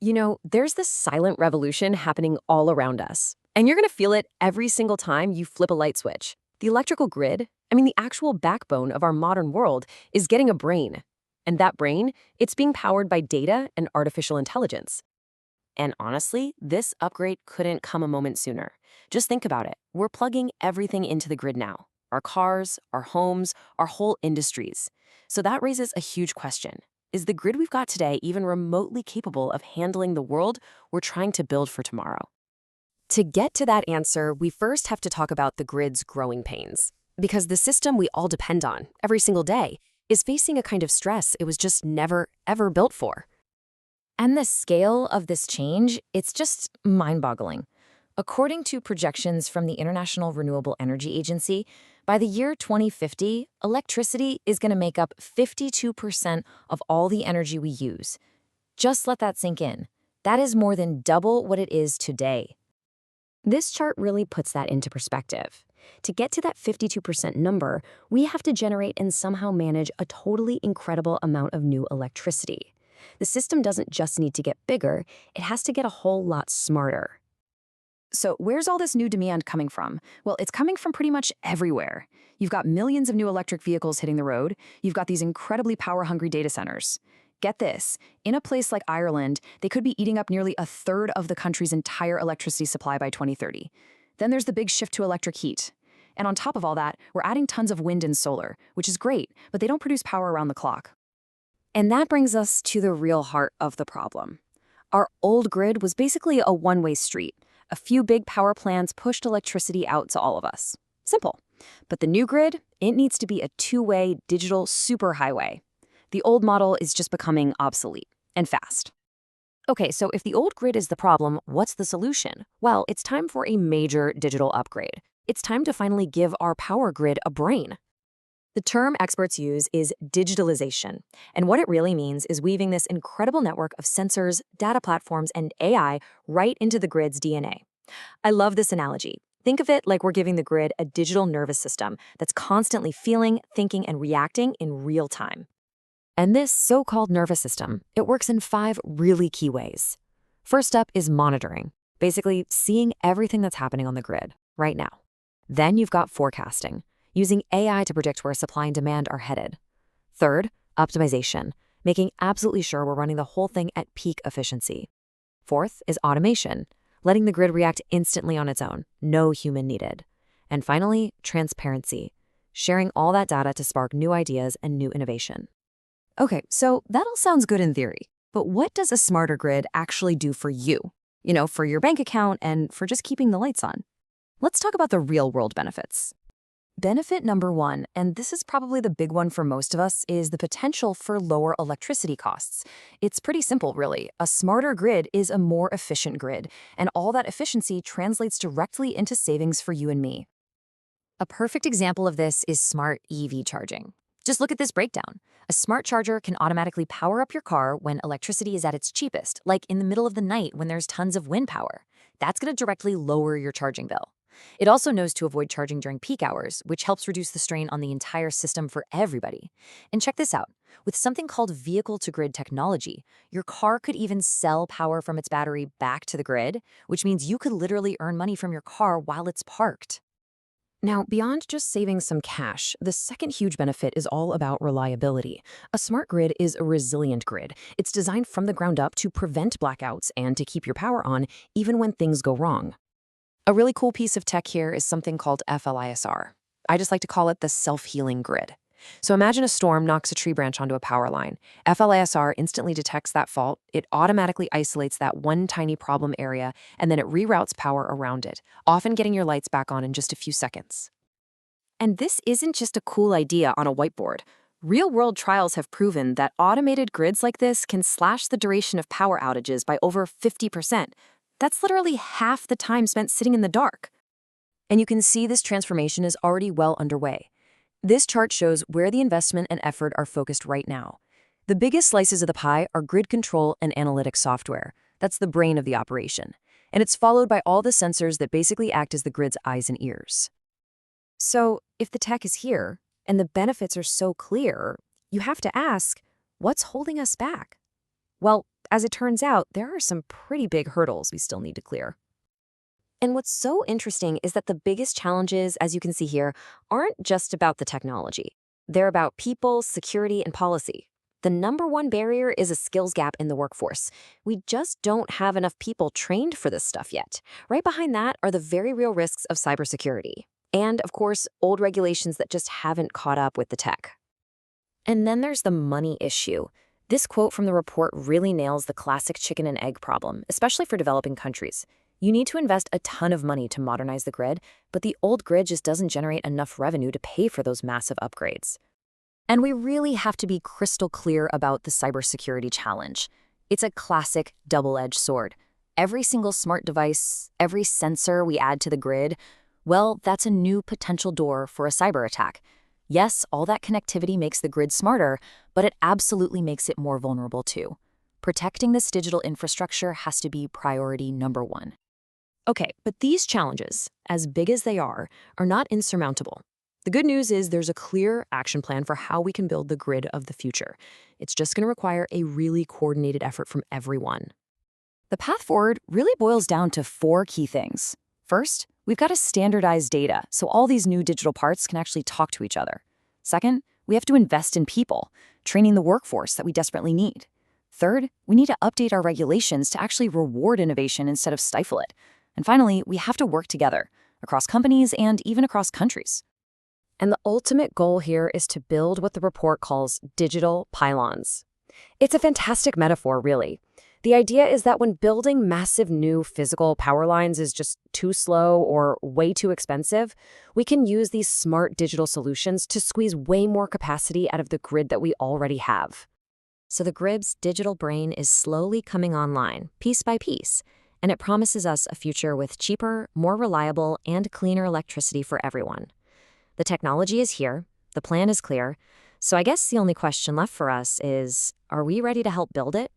There's this silent revolution happening all around us. And you're going to feel it every single time you flip a light switch. The electrical grid, the actual backbone of our modern world, is getting a brain. And that brain, it's being powered by data and artificial intelligence. And honestly, this upgrade couldn't come a moment sooner. Just think about it. We're plugging everything into the grid now. Our cars, our homes, our whole industries. So that raises a huge question. Is the grid we've got today even remotely capable of handling the world we're trying to build for tomorrow? To get to that answer, we first have to talk about the grid's growing pains. Because the system we all depend on, every single day, is facing a kind of stress it was just never, ever built for. And the scale of this change, it's just mind-boggling. According to projections from the International Renewable Energy Agency, by the year 2050, electricity is going to make up 52% of all the energy we use. Just let that sink in. That is more than double what it is today. This chart really puts that into perspective. To get to that 52% number, we have to generate and somehow manage a totally incredible amount of new electricity. The system doesn't just need to get bigger, it has to get a whole lot smarter. So where's all this new demand coming from? Well, it's coming from pretty much everywhere. You've got millions of new electric vehicles hitting the road. You've got these incredibly power-hungry data centers. Get this, in a place like Ireland, they could be eating up nearly a third of the country's entire electricity supply by 2030. Then there's the big shift to electric heat. And on top of all that, we're adding tons of wind and solar, which is great, but they don't produce power around the clock. And that brings us to the real heart of the problem. Our old grid was basically a one-way street. A few big power plants pushed electricity out to all of us. Simple. But the new grid, it needs to be a two-way digital superhighway. The old model is just becoming obsolete and fast. Okay, so if the old grid is the problem, what's the solution? Well, it's time for a major digital upgrade. It's time to finally give our power grid a brain. The term experts use is digitalization, and what it really means is weaving this incredible network of sensors, data platforms, and AI right into the grid's DNA. I love this analogy. Think of it like we're giving the grid a digital nervous system that's constantly feeling, thinking, and reacting in real time. And this so-called nervous system, it works in 5 really key ways. First up is monitoring, basically seeing everything that's happening on the grid right now. Then you've got forecasting, using AI to predict where supply and demand are headed. Third, optimization, making absolutely sure we're running the whole thing at peak efficiency. Fourth is automation, letting the grid react instantly on its own, no human needed. And finally, transparency, sharing all that data to spark new ideas and new innovation. Okay, so that all sounds good in theory, but what does a smarter grid actually do for you? For your bank account and for just keeping the lights on. Let's talk about the real-world benefits. Benefit number 1, and this is probably the big one for most of us, is the potential for lower electricity costs. It's pretty simple, really. A smarter grid is a more efficient grid, and all that efficiency translates directly into savings for you and me. A perfect example of this is smart EV charging. Just look at this breakdown. A smart charger can automatically power up your car when electricity is at its cheapest, like in the middle of the night when there's tons of wind power. That's going to directly lower your charging bill. It also knows to avoid charging during peak hours, which helps reduce the strain on the entire system for everybody. And check this out. With something called vehicle-to-grid technology, your car could even sell power from its battery back to the grid, which means you could literally earn money from your car while it's parked. Now, beyond just saving some cash, the second huge benefit is all about reliability. A smart grid is a resilient grid. It's designed from the ground up to prevent blackouts and to keep your power on even when things go wrong. A really cool piece of tech here is something called FLISR. I just like to call it the self-healing grid. So imagine a storm knocks a tree branch onto a power line. FLISR instantly detects that fault, it automatically isolates that one tiny problem area, and then it reroutes power around it, often getting your lights back on in just a few seconds. And this isn't just a cool idea on a whiteboard. Real-world trials have proven that automated grids like this can slash the duration of power outages by over 50%. That's literally half the time spent sitting in the dark. And you can see this transformation is already well underway. This chart shows where the investment and effort are focused right now. The biggest slices of the pie are grid control and analytics software. That's the brain of the operation. And it's followed by all the sensors that basically act as the grid's eyes and ears. So, if the tech is here, and the benefits are so clear, you have to ask, what's holding us back? Well, as it turns out, there are some pretty big hurdles we still need to clear. And what's so interesting is that the biggest challenges, as you can see here, aren't just about the technology. They're about people, security, and policy. The number one barrier is a skills gap in the workforce. We just don't have enough people trained for this stuff yet. Right behind that are the very real risks of cybersecurity. And, of course, old regulations that just haven't caught up with the tech. And then there's the money issue. This quote from the report really nails the classic chicken and egg problem, especially for developing countries. You need to invest a ton of money to modernize the grid, but the old grid just doesn't generate enough revenue to pay for those massive upgrades. And we really have to be crystal clear about the cybersecurity challenge. It's a classic double-edged sword. Every single smart device, every sensor we add to the grid, well, that's a new potential door for a cyber attack. Yes, all that connectivity makes the grid smarter, but it absolutely makes it more vulnerable too. Protecting this digital infrastructure has to be priority number one. Okay, but these challenges, as big as they are not insurmountable. The good news is there's a clear action plan for how we can build the grid of the future. It's just going to require a really coordinated effort from everyone. The path forward really boils down to 4 key things. First, we've got to standardize data so all these new digital parts can actually talk to each other. Second, we have to invest in people, training the workforce that we desperately need. Third, we need to update our regulations to actually reward innovation instead of stifle it. And finally, we have to work together, across companies and even across countries. And the ultimate goal here is to build what the report calls digital pylons. It's a fantastic metaphor, really. The idea is that when building massive new physical power lines is just too slow or way too expensive, we can use these smart digital solutions to squeeze way more capacity out of the grid that we already have. So the grid's digital brain is slowly coming online, piece by piece, and it promises us a future with cheaper, more reliable, and cleaner electricity for everyone. The technology is here, the plan is clear, so I guess the only question left for us is, are we ready to help build it?